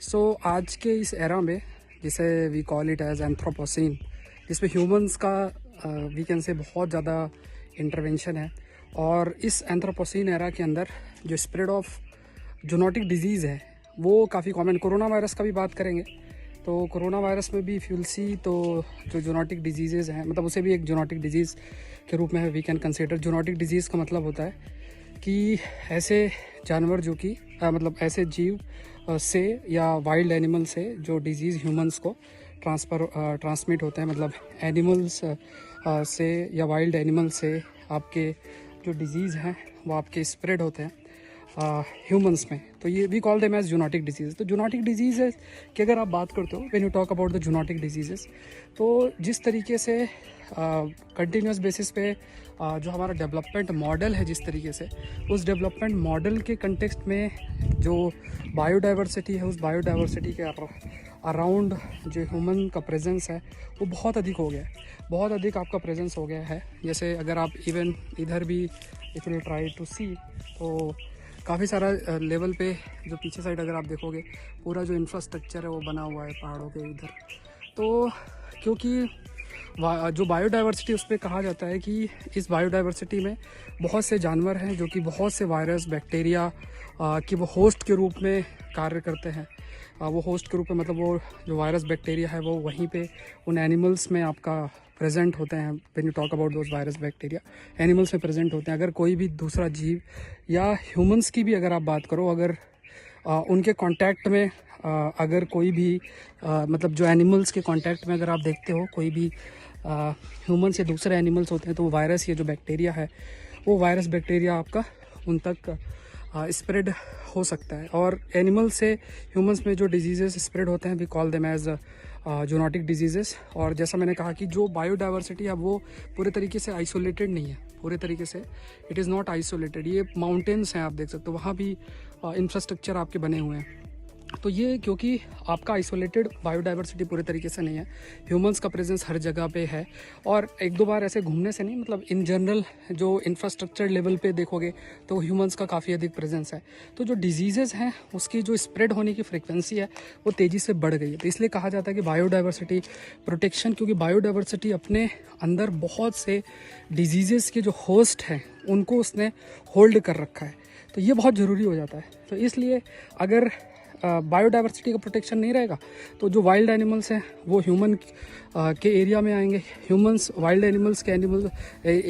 आज के इस एरा में जिसे we call it as Anthropocene, जिसमें ह्यूमंस का वी कैन से बहुत ज़्यादा इंटरवेंशन है। और इस एंथ्रोपोसीन एरा के अंदर जो स्प्रेड ऑफ जूनोटिक डिजीज़ है वो काफ़ी कॉमन। कोरोना वायरस का भी बात करेंगे तो कोरोना वायरस में भी फ्यूल सी तो जो जूनोटिक डिजीज़ हैं, मतलब उसे भी एक जूनोटिक डिजीज़ के रूप में we can consider. Zoonotic disease का मतलब होता है कि ऐसे जानवर जो कि मतलब ऐसे जीव से या वाइल्ड एनिमल से जो डिजीज़ ह्यूमंस को ट्रांसमिट होते हैं, मतलब एनिमल्स से या वाइल्ड एनिमल से आपके जो डिजीज़ हैं वो आपके स्प्रेड होते हैं ह्यूमंस में। तो ये we call them as zoonotic disease. तो जूनोटिक डिजीज़ की अगर आप बात करते हो, when you talk about the zoonotic disease, तो जिस तरीके से कंटिन्यूस बेसिस पे जो हमारा डेवलपमेंट मॉडल है, जिस तरीके से उस डेवलपमेंट मॉडल के कंटेक्स्ट में जो बायोडाइवर्सिटी है, उस बायोडाइवर्सिटी के अराउंड जो ह्यूमन का प्रेजेंस है वो बहुत अधिक हो गया है, बहुत अधिक आपका प्रेजेंस हो गया है। जैसे अगर आप इवन इधर भी इफ यू ट्राई टू सी, तो काफ़ी सारा लेवल पे जो पीछे साइड अगर आप देखोगे पूरा जो इंफ्रास्ट्रक्चर है वो बना हुआ है पहाड़ों के इधर। तो क्योंकि जो बायोडाइवर्सिटी, उस पर कहा जाता है कि इस बायोडाइवर्सिटी में बहुत से जानवर हैं जो कि बहुत से वायरस बैक्टीरिया कि वो होस्ट के रूप में कार्य करते हैं। वो होस्ट के रूप में मतलब वो जो वायरस बैक्टीरिया है वो वहीं पे उन एनिमल्स में आपका प्रेजेंट होते हैं। When you talk about those virus bacteria, animals में प्रेजेंट होते हैं। अगर कोई भी दूसरा जीव या ह्यूमंस की भी अगर आप बात करो, अगर उनके कांटेक्ट में अगर कोई भी मतलब जो एनिमल्स के कांटेक्ट में अगर आप देखते हो कोई भी ह्यूमंस या दूसरे एनिमल्स होते हैं, तो वो वायरस या जो बैक्टीरिया है वो वायरस बैक्टीरिया आपका उन तक स्प्रेड हो सकता है। और एनिमल से ह्यूमंस में जो डिजीज़ेस स्प्रेड होते हैं we call them as zoonotic diseases. और जैसा मैंने कहा कि जो बायोडाइवर्सिटी है वो पूरे तरीके से आइसोलेटेड नहीं है, पूरे तरीके से इट इज़ नॉट आइसोलेटेड। ये माउंटेन्स हैं, आप देख सकते हो, वहाँ भी इंफ्रास्ट्रक्चर आपके बने हुए हैं। तो ये क्योंकि आपका आइसोलेटेड बायोडाइवर्सिटी पूरे तरीके से नहीं है, ह्यूमंस का प्रेजेंस हर जगह पे है। और एक दो बार ऐसे घूमने से नहीं, मतलब इन जनरल जो इंफ्रास्ट्रक्चर लेवल पे देखोगे तो ह्यूमंस का काफ़ी अधिक प्रेजेंस है। तो जो डिजीज़ेज़ हैं उसकी जो स्प्रेड होने की फ्रिक्वेंसी है वो तेज़ी से बढ़ गई है। तो इसलिए कहा जाता है कि बायोडाइवर्सिटी प्रोटेक्शन, क्योंकि बायोडाइवर्सिटी अपने अंदर बहुत से डिजीज़ेज़ के जो होस्ट हैं उनको उसने होल्ड कर रखा है। तो ये बहुत ज़रूरी हो जाता है। तो इसलिए अगर बायोडाइवर्सिटी का प्रोटेक्शन नहीं रहेगा तो जो वाइल्ड एनिमल्स हैं वो ह्यूमन के एरिया में आएंगे, ह्यूमंस वाइल्ड एनिमल्स के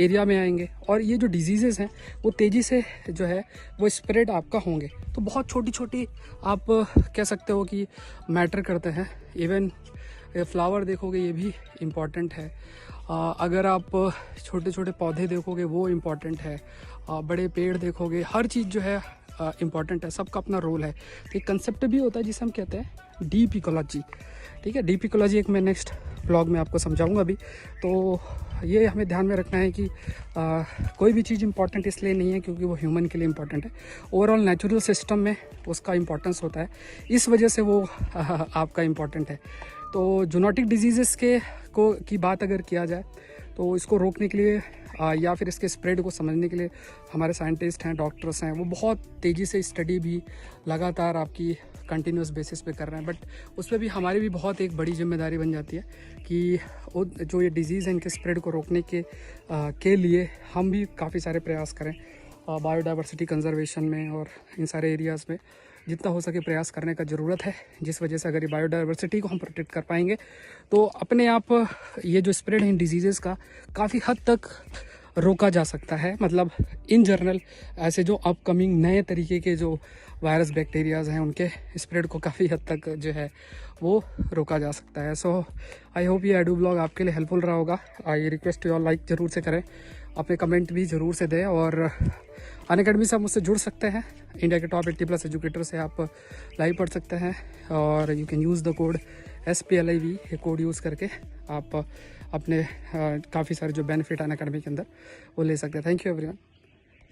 एरिया में आएंगे, और ये जो डिजीज़ेज़ हैं वो तेज़ी से जो है वो स्प्रेड आपका होंगे। तो बहुत छोटी छोटी आप कह सकते हो कि मैटर करते हैं। इवन फ्लावर देखोगे ये भी इम्पॉर्टेंट है, अगर आप छोटे छोटे पौधे देखोगे वो इम्पॉर्टेंट है, बड़े पेड़ देखोगे, हर चीज़ जो है इम्पॉर्टेंट है, सबका अपना रोल है। तो एक कंसेप्ट भी होता है जिसे हम कहते हैं डीप इकोलॉजी। ठीक है, डीप इकोलॉजी एक मैं नेक्स्ट ब्लॉग में आपको समझाऊंगा अभी। तो ये हमें ध्यान में रखना है कि कोई भी चीज़ इम्पॉर्टेंट इसलिए नहीं है क्योंकि वो ह्यूमन के लिए इम्पॉर्टेंट है, ओवरऑल नेचुरल सिस्टम में उसका इम्पॉर्टेंस होता है, इस वजह से वो आपका इम्पॉर्टेंट है। तो जूनोटिक डिजीज़ की बात अगर किया जाए तो इसको रोकने के लिए या फिर इसके स्प्रेड को समझने के लिए हमारे साइंटिस्ट हैं, डॉक्टर्स हैं, वो बहुत तेज़ी से स्टडी भी लगातार आपकी कंटिन्यूस बेसिस पे कर रहे हैं। बट उस पर भी हमारी भी बहुत एक बड़ी जिम्मेदारी बन जाती है कि जो ये डिज़ीज़ है इनके स्प्रेड को रोकने के लिए हम भी काफ़ी सारे प्रयास करें बायोडाइवर्सिटी कंजर्वेशन में, और इन सारे एरियाज़ में जितना हो सके प्रयास करने का ज़रूरत है। जिस वजह से अगर ये बायोडाइवर्सिटी को हम प्रोटेक्ट कर पाएंगे तो अपने आप ये जो स्प्रेड है इन डिजीज़ेज़ का काफ़ी हद तक रोका जा सकता है। मतलब इन जनरल ऐसे जो अपकमिंग नए तरीके के जो वायरस बैक्टीरियाज़ हैं उनके स्प्रेड को काफ़ी हद तक जो है वो रोका जा सकता है। सो आई होप ये एडू ब्लॉग आपके लिए हेल्पफुल रहा होगा। I request you all like ज़रूर से करें, अपने कमेंट भी ज़रूर से दें, और अनअकैडमी से आप मुझसे जुड़ सकते हैं। इंडिया के टॉप 80+ एजुकेटर से आप लाइव पढ़ सकते हैं, और you can use the code SPLIV, ये कोड यूज़ करके आप अपने काफ़ी सारे जो बेनिफिट अनअकैडमी के अंदर वो ले सकते हैं। Thank you everyone.